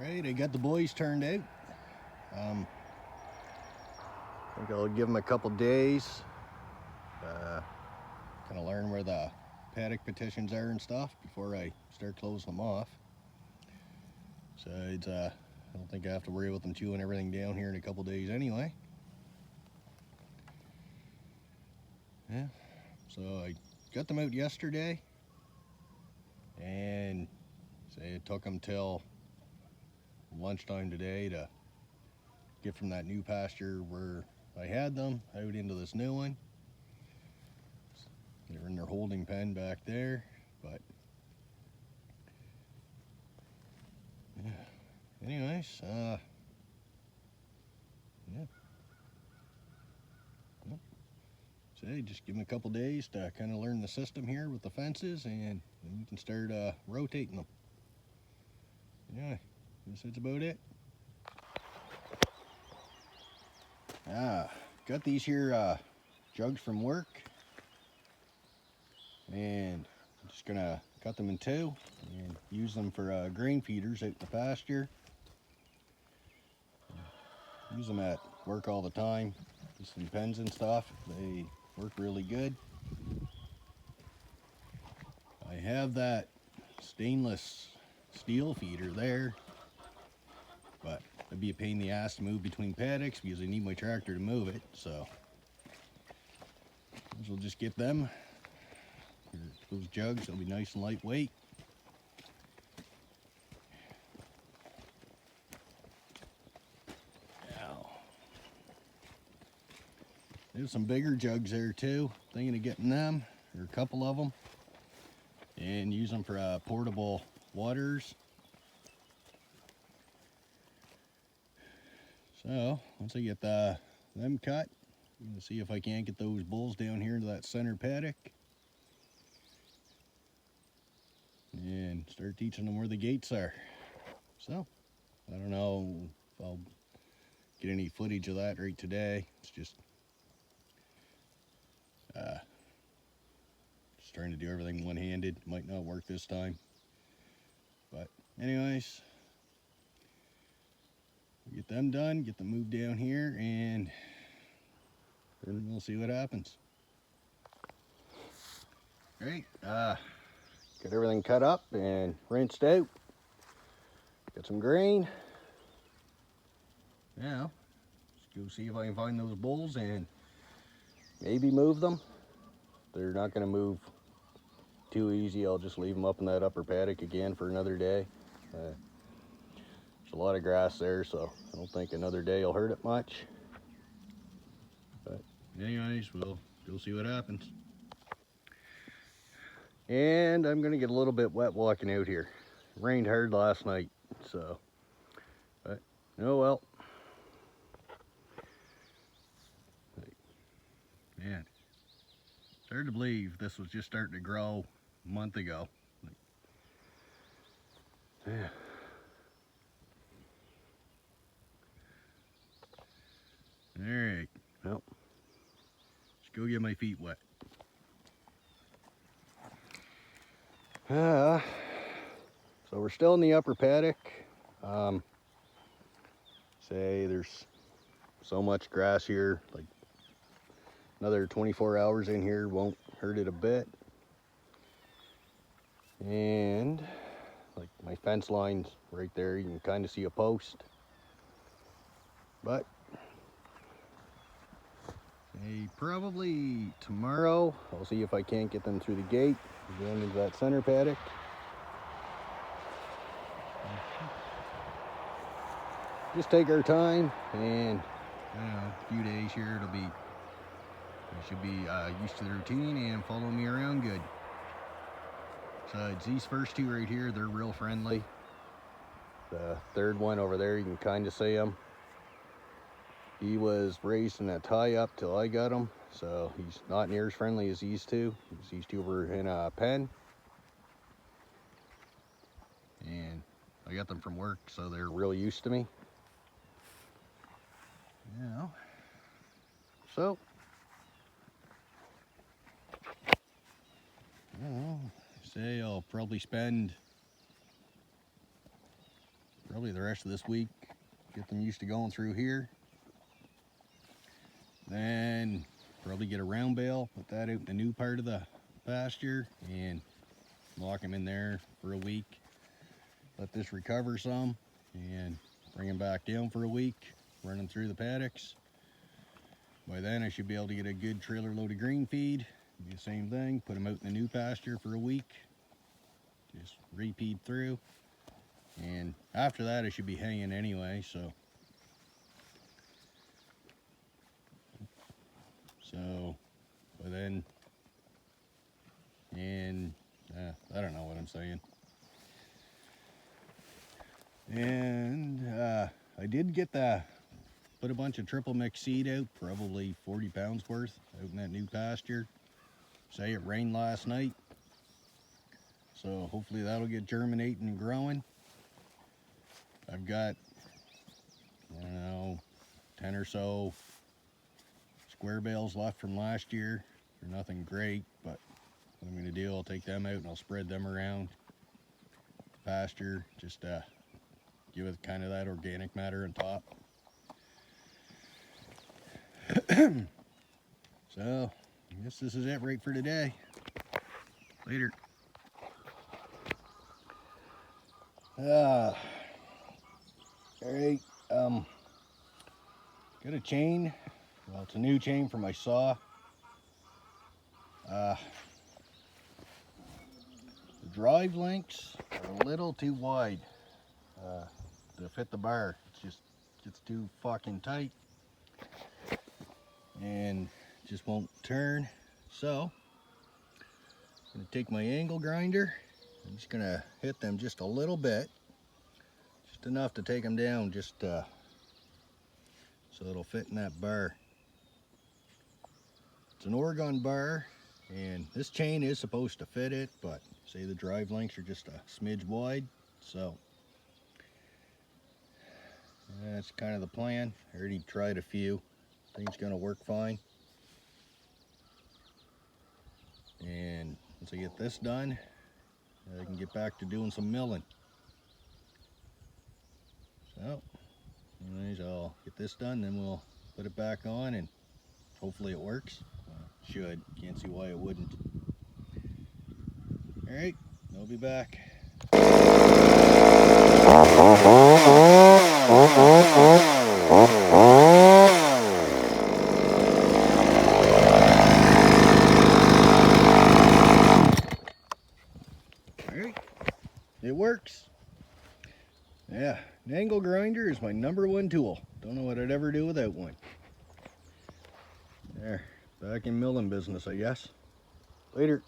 Right, I got the boys turned out. I think I'll give them a couple days, kind of learn where the paddock petitions are and stuff before I start closing them off. Besides, I don't think I have to worry about them chewing everything down here in a couple days anyway. Yeah, so I got them out yesterday, and say it took them till lunchtime today to get from that new pasture where I had them out into this new one. They're in their holding pen back there, but yeah. Anyways, yeah. So just give them a couple days to kind of learn the system here with the fences, and then we can start rotating them. Yeah, guess that's about it. Got these here jugs from work, and I'm just gonna cut them in two and use them for grain feeders out in the pasture. Use them at work all the time, just some pens and stuff. They work really good. I have that stainless steel feeder there, but it'd be a pain in the ass to move between paddocks because I need my tractor to move it, so we'll just get them. Those jugs, they'll be nice and lightweight. Now, there's some bigger jugs there too. Thinking of getting them, or a couple of them, and use them for portable waters. So once I get them cut, I'm gonna see if I can't get those bulls down here into that center paddock and start teaching them where the gates are. So I don't know if I'll get any footage of that right today. It's just trying to do everything one-handed. Might not work this time, but anyways, get them done, get them moved down here, and then we'll see what happens. Great. Got everything cut up and rinsed out. Got some grain. Now, let's go see if I can find those bulls and maybe move them. They're not going to move too easy. I'll just leave them up in that upper paddock again for another day. There's a lot of grass there, so I don't think another day will hurt it much. But anyways, we'll go see what happens. And I'm going to get a little bit wet walking out here. It rained hard last night, so, but oh well. Man, it's hard to believe this was just starting to grow a month ago. Yeah. Alright, well, let's go get my feet wet. So we're still in the upper paddock. Say there's so much grass here, like another 24 hours in here won't hurt it a bit. And like my fence line's right there, you can kind of see a post. But probably tomorrow I'll see if I can't get them through the gate going into that center paddock. Just take our time, and a few days here they should be used to the routine and follow me around good. Besides these first two right here, they're real friendly. The third one over there, you can kind of see him. He was raised in a tie-up till I got him, so he's not near as friendly as these two. These two were in a pen. And I got them from work, so they're real used to me. Yeah. So, say I'll probably spend probably the rest of this week. Get them used to going through here. Then probably get a round bale, put that out in the new part of the pasture, and lock them in there for a week. Let this recover some, and bring them back down for a week, run them through the paddocks. By then I should be able to get a good trailer load of green feed. Do the same thing, put them out in the new pasture for a week. Just repeat through. And after that I should be hanging anyway, so by then, and I don't know what I'm saying. And I did put a bunch of triple mix seed out, probably 40 pounds worth out in that new pasture. Say it rained last night, so hopefully that'll get germinating and growing. I've got, I don't know, 10 or so square bales left from last year. They're nothing great, but what I'm going to do, I'll take them out and I'll spread them around the pasture, just give it kind of that organic matter on top. So, I guess this is it right for today. Later. Alright, got a chain. Well, it's a new chain for my saw. The drive links are a little too wide to fit the bar. It just gets too fucking tight and just won't turn. So I'm gonna take my angle grinder. I'm just gonna hit them just a little bit, just enough to take them down, just so it'll fit in that bar. It's an Oregon bar, and this chain is supposed to fit it, but say the drive links are just a smidge wide, so that's kind of the plan. I already tried a few. I think it's gonna work fine. And once I get this done, I can get back to doing some milling. So, anyways, I'll get this done, then we'll put it back on, and hopefully it works. Should. Can't see why it wouldn't. Alright, I'll be back. Alright, it works. Yeah, an angle grinder is my #1 tool. Don't know what I'd ever do without one. There, back in milling business, I guess. Later.